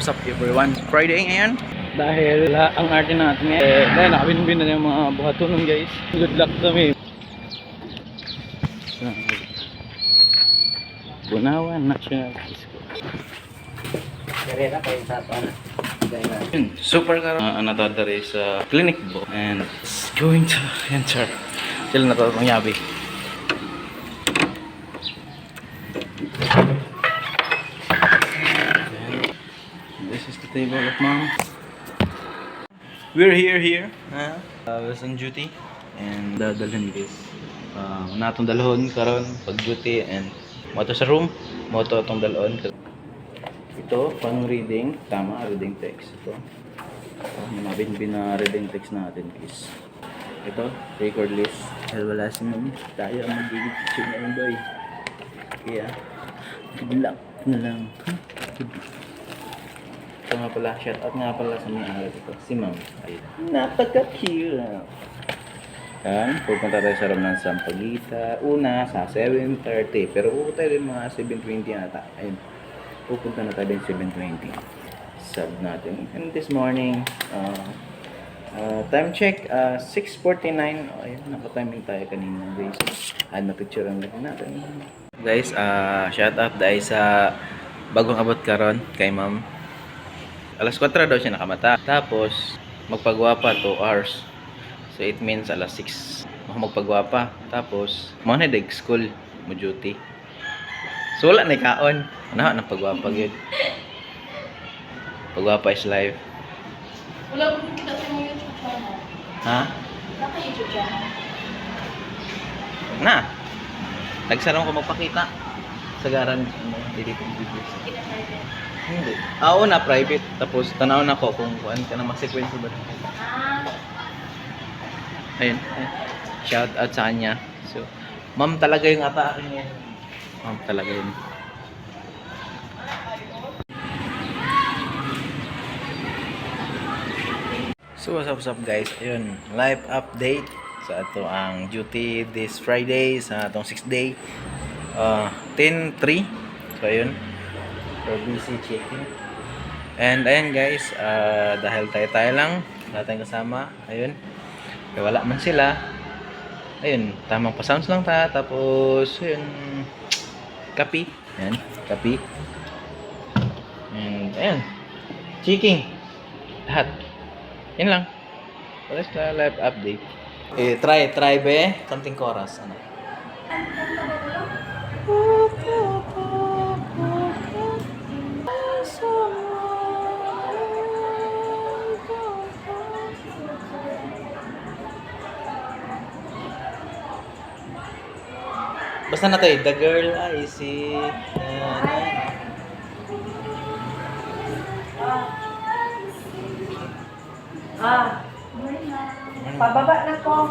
What's up everyone? Friday ngayon. Dahil ang arte natin ngayon, dahil nakabinbin na yung mga buhatunon guys. Good luck kami. Bunawan National High School. Super ka another is clinic book and it's going to enter. Sila na to ang yabi. This is the table of mom. We're here. I was on duty and dadalhin guys. Natong dalhon karon pag duty and moto sa room, moto atong dalhon. Ito pang reading, tama reading text ito. Mabinbin na reading text natin guys. Ito record list. Wala si mami. Tayo ang mag-picture na yung boy. Kaya good luck na lang. Ito nga pala, shout out nga pala sa mga araw ito. Si ma'am. Ayun. Napaka-cute. Yan, pupunta tayo sa room ng Sampaguita. Una sa 7:30. Pero pupunta tayo din mga 7:20 yata. Ayun. Pupunta na tayo din 7:20. Sub natin. And this morning, time check, 6:49. Ayun, naka-timing tayo kanina guys. Na picture ang lagi natin. Guys, shout out dahil sa bagong abot karon kay ma'am. Alas 4 daw siya nakamata. Tapos, magpagwapa 2 hours. So, it means alas 6 magpagwapa. Tapos, mga na school mo duty. So, wala na ikaon. Ano na pagwapa yun? Pagwapa is live. Wala mo kita sa mga YouTube channel. Ha? Wala ka YouTube channel. Na! Nagsarang ko magpakita. Sagaran, edit ng videos. Hindi. Na private. Tapos tanaw na ko kung kuan ka na mag-sequence ba. Ayun. Shout out sa kanya. So, ma'am talaga yung atake niya. Ma'am talaga yun. So what's up guys? Ayun, live update sa ato ang duty this Friday sa atong 6th day. 10:03. So ayun. For busy checking. And ayun guys, dahil tayo lang, wala tayong kasama. Ayun. Kaya wala man sila. Ayun, tamang pa-sounds lang ta. Tapos, ayun, kapi. Ayun, kapi. And ayun, checking. Lahat. Yan lang. Let's live update. Try be. Something chorus. Ano? Basta na tayo, the girl I see. Pababa na ko.